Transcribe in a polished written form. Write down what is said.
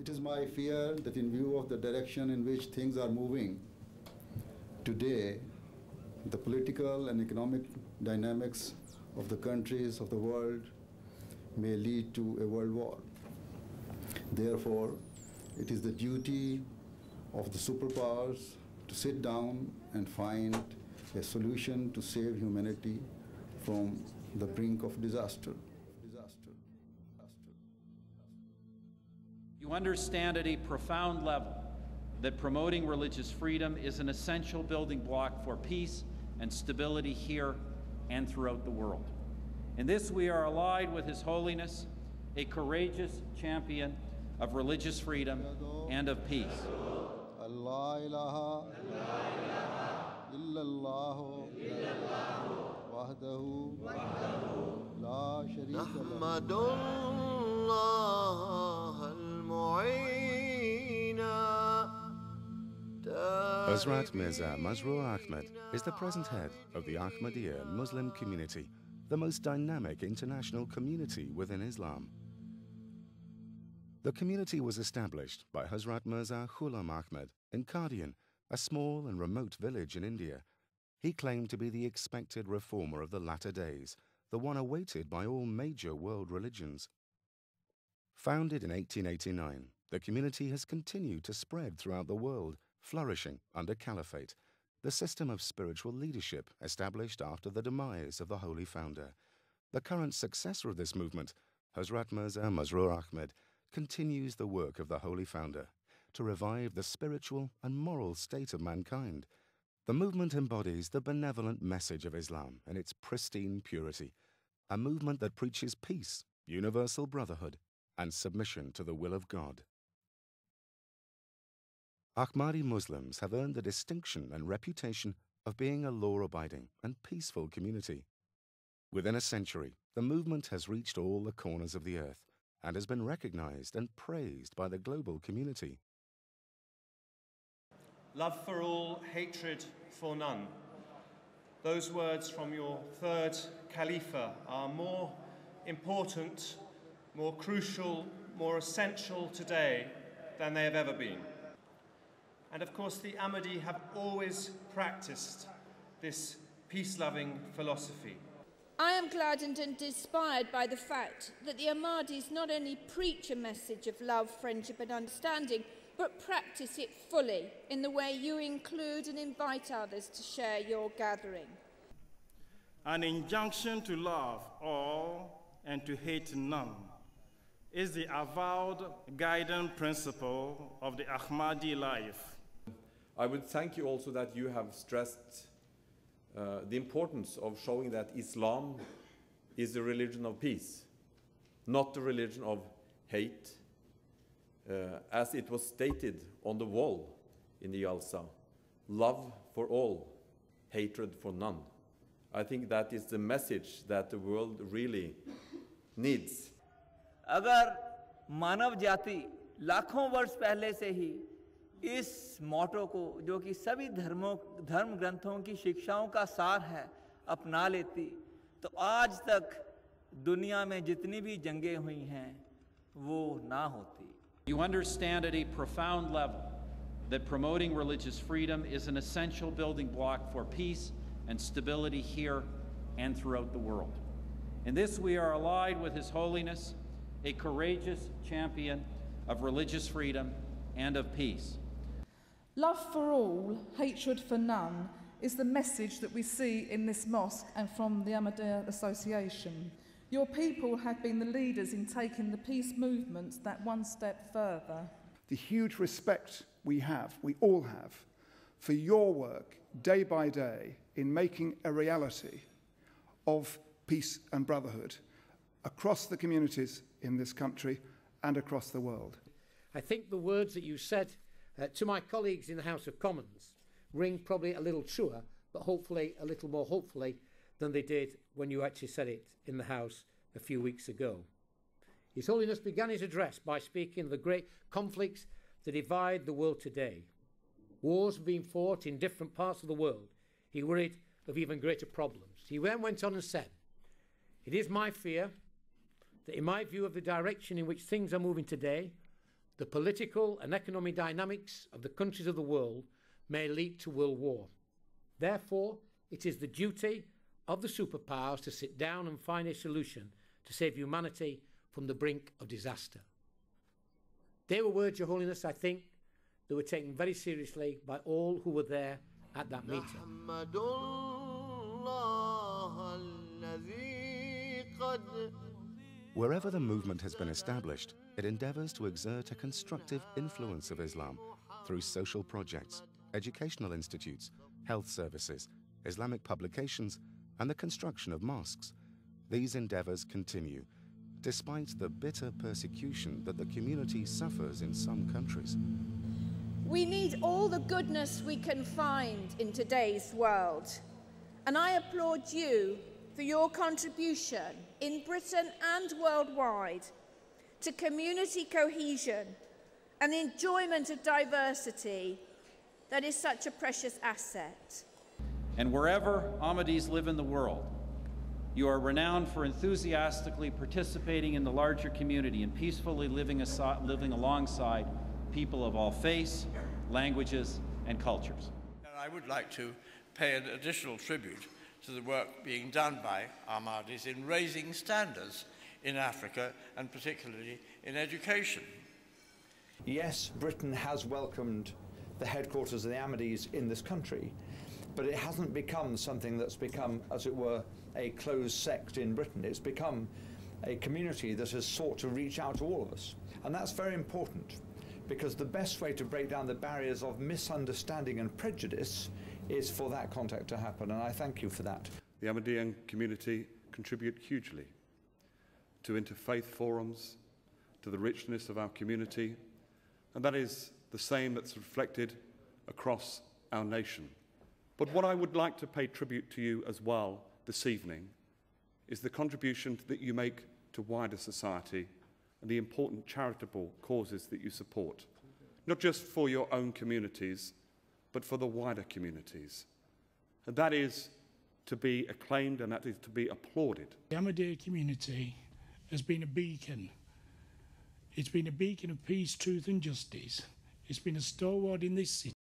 It is my fear that in view of the direction in which things are moving today, the political and economic dynamics of the countries of the world may lead to a world war. Therefore, it is the duty of the superpowers to sit down and find a solution to save humanity from the brink of disaster. You understand at a profound level that promoting religious freedom is an essential building block for peace and stability here and throughout the world. In this, we are allied with His Holiness, a courageous champion of religious freedom and of peace. Allah ilaha illallah wahdahu la sharika lahu. Hazrat Mirza Masroor Ahmad is the present head of the Ahmadiyya Muslim community, the most dynamic international community within Islam. The community was established by Hazrat Mirza Ghulam Ahmad in Qadian, a small and remote village in India. He claimed to be the expected reformer of the latter days, the one awaited by all major world religions. Founded in 1889, the community has continued to spread throughout the world, flourishing under caliphate, the system of spiritual leadership established after the demise of the holy founder. The current successor of this movement, Hazrat Mirza Masroor Ahmad, continues the work of the holy founder to revive the spiritual and moral state of mankind. The movement embodies the benevolent message of Islam in its pristine purity, a movement that preaches peace, universal brotherhood, and submission to the will of God. Ahmadi Muslims have earned the distinction and reputation of being a law-abiding and peaceful community. Within a century, the movement has reached all the corners of the earth and has been recognized and praised by the global community. Love for all, hatred for none. Those words from your third Khalifa are more important, more crucial, more essential today than they have ever been. And of course, the Ahmadi have always practiced this peace-loving philosophy. I am gladdened and inspired by the fact that the Ahmadis not only preach a message of love, friendship and understanding, but practice it fully in the way you include and invite others to share your gathering. An injunction to love all and to hate none is the avowed guiding principle of the Ahmadi life. I would thank you also that you have stressed the importance of showing that Islam is the religion of peace, not the religion of hate, as it was stated on the wall in the Jalsa, love for all, hatred for none. I think that is the message that the world really needs. अगर मानव जाति लाखों वर्ष पहले से ही इस मोटो को, जो कि सभी धर्म ग्रंथों की शिक्षाओं का सार है, अपना लेती, तो आज तक दुनिया में जितनी भी जंगें हुई हैं वो ना होती. You understand at a profound level that promoting religious freedom is an essential building block for peace and stability here and throughout the world. In this, we are allied with His Holiness, a courageous champion of religious freedom and of peace. Love for all, hatred for none is the message that we see in this mosque and from the Ahmadiyya Association. Your people have been the leaders in taking the peace movement that one step further. The huge respect we all have, for your work day by day in making a reality of peace and brotherhood across the communities in this country and across the world. I think the words that you said to my colleagues in the House of Commons ring probably a little truer, but hopefully a little more hopefully than they did when you actually said it in the House a few weeks ago. His Holiness began his address by speaking of the great conflicts that divide the world today. Wars have been fought in different parts of the world. He worried of even greater problems. He then went on and said, "It is my fear that in my view of the direction in which things are moving today, the political and economic dynamics of the countries of the world may lead to world war. Therefore, it is the duty of the superpowers to sit down and find a solution to save humanity from the brink of disaster. They were words, Your Holiness, I think, that were taken very seriously by all who were there at that meeting. Wherever the movement has been established, it endeavours to exert a constructive influence of Islam through social projects, educational institutes, health services, Islamic publications, and the construction of mosques. These endeavours continue, despite the bitter persecution that the community suffers in some countries. We need all the goodness we can find in today's world, and I applaud you for your contribution in Britain and worldwide to community cohesion and the enjoyment of diversity that is such a precious asset. And wherever Ahmadis live in the world, you are renowned for enthusiastically participating in the larger community and peacefully living alongside people of all faiths, languages, and cultures. And I would like to pay an additional tribute to the work being done by Ahmadis in raising standards in Africa, and particularly in education. Yes, Britain has welcomed the headquarters of the Ahmadis in this country, but it hasn't become something that's become, as it were, a closed sect in Britain. It's become a community that has sought to reach out to all of us. And that's very important, because the best way to break down the barriers of misunderstanding and prejudice is for that contact to happen, and I thank you for that. The Ahmadiyyan community contribute hugely to interfaith forums, to the richness of our community, and that is the same that's reflected across our nation. But what I would like to pay tribute to you as well this evening is the contribution that you make to wider society and the important charitable causes that you support, not just for your own communities, but for the wider communities. And that is to be acclaimed, and that is to be applauded. The Ahmadiyya community has been a beacon. It's been a beacon of peace, truth and justice. It's been a stalwart in this city.